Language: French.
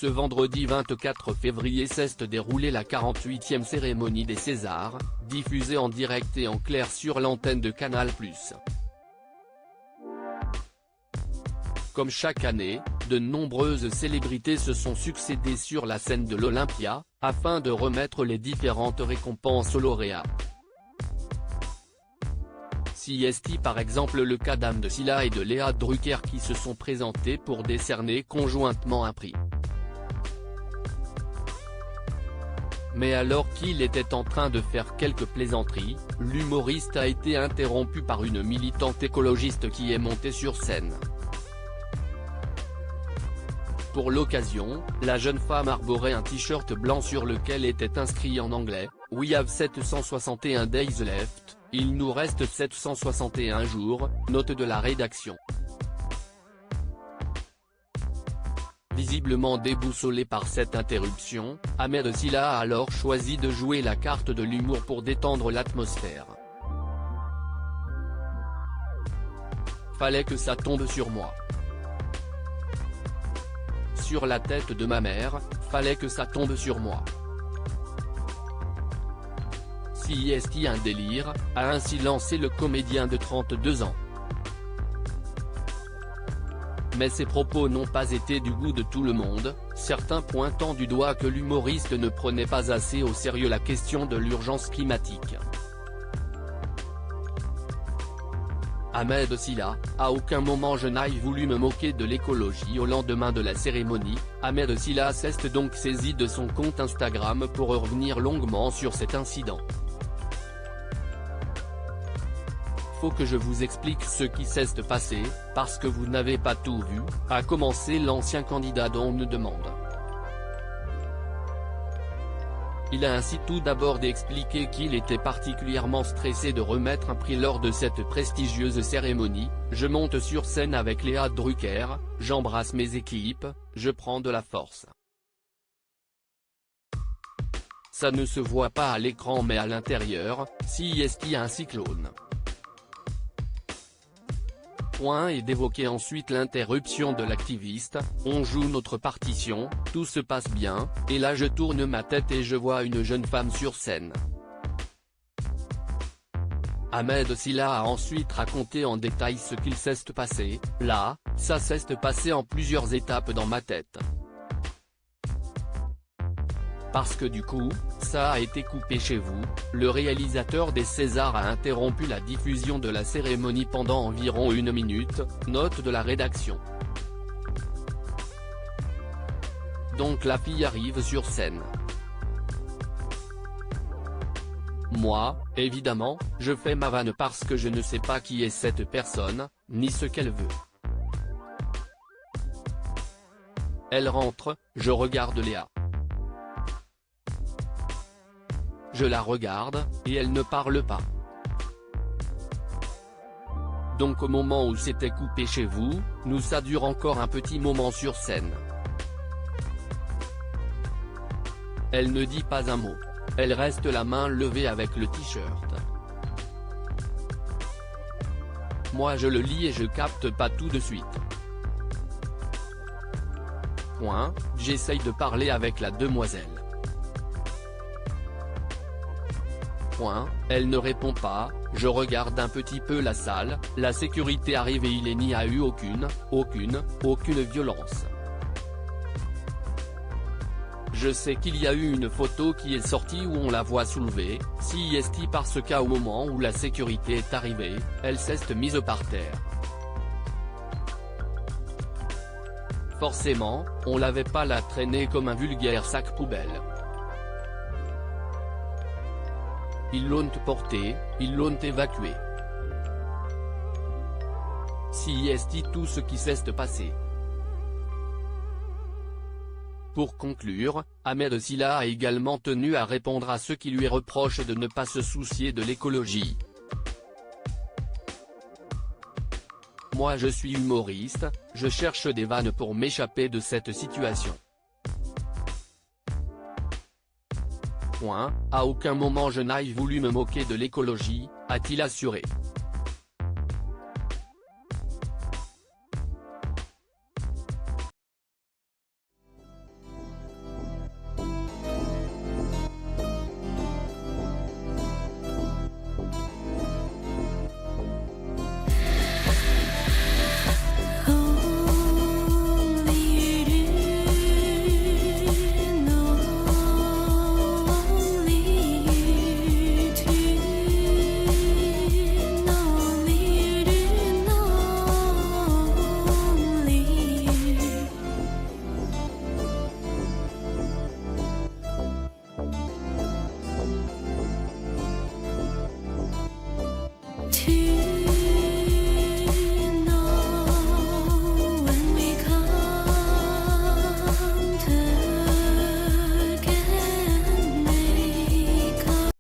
Ce vendredi 24 février s'est déroulée la 48e cérémonie des Césars, diffusée en direct et en clair sur l'antenne de Canal+. Comme chaque année, de nombreuses célébrités se sont succédé sur la scène de l'Olympia, afin de remettre les différentes récompenses aux lauréats. CST par exemple le cas d'Anne de Silla et de Léa Drucker qui se sont présentés pour décerner conjointement un prix. Mais alors qu'il était en train de faire quelques plaisanteries, l'humoriste a été interrompu par une militante écologiste qui est montée sur scène. Pour l'occasion, la jeune femme arborait un t-shirt blanc sur lequel était inscrit en anglais « We have 761 days left, il nous reste 761 jours », note de la rédaction. Visiblement déboussolé par cette interruption, Ahmed Silla a alors choisi de jouer la carte de l'humour pour détendre l'atmosphère. Fallait que ça tombe sur moi. Sur la tête de ma mère, fallait que ça tombe sur moi. CST un délire, a ainsi lancé le comédien de 32 ans. Mais ces propos n'ont pas été du goût de tout le monde, certains pointant du doigt que l'humoriste ne prenait pas assez au sérieux la question de l'urgence climatique. Ahmed Silla, à aucun moment je n'ai voulu me moquer de l'écologie. Au lendemain de la cérémonie, Ahmed Silla s'est donc saisi de son compte Instagram pour revenir longuement sur cet incident. Faut que je vous explique ce qui s'est passé, parce que vous n'avez pas tout vu, a commencé l'ancien candidat dont on me demande. Il a ainsi tout d'abord expliqué qu'il était particulièrement stressé de remettre un prix lors de cette prestigieuse cérémonie. Je monte sur scène avec Léa Drucker, j'embrasse mes équipes, je prends de la force. Ça ne se voit pas à l'écran mais à l'intérieur, CST un cyclone. Et d'évoquer ensuite l'interruption de l'activiste, on joue notre partition, tout se passe bien, et là je tourne ma tête et je vois une jeune femme sur scène. Ahmed Silla a ensuite raconté en détail ce qu'il s'est passé, là, ça s'est passé en plusieurs étapes dans ma tête. Parce que du coup, ça a été coupé chez vous, le réalisateur des Césars a interrompu la diffusion de la cérémonie pendant environ 1 minute, note de la rédaction. Donc la fille arrive sur scène. Moi, évidemment, je fais ma vanne parce que je ne sais pas qui est cette personne, ni ce qu'elle veut. Elle rentre, je regarde Léa. Je la regarde, et elle ne parle pas. Donc au moment où c'était coupé chez vous, ça dure encore un petit moment sur scène. Elle ne dit pas un mot. Elle reste la main levée avec le t-shirt. Moi je le lis et je capte pas tout de suite. J'essaye de parler avec la demoiselle. Elle ne répond pas, je regarde un petit peu la salle, la sécurité arrive et il n'y a eu aucune violence. Je sais qu'il y a eu une photo qui est sortie où on la voit soulevée, CST parce qu'au moment où la sécurité est arrivée, elle s'est mise par terre. Forcément, on l'avait pas la traîner comme un vulgaire sac poubelle. Ils l'ont porté, ils l'ont évacué. CST tout ce qui s'est passé. Pour conclure, Ahmed Silla a également tenu à répondre à ceux qui lui reprochent de ne pas se soucier de l'écologie. Moi je suis humoriste, je cherche des vannes pour m'échapper de cette situation. À aucun moment je n'ai voulu me moquer de l'écologie, a-t-il assuré.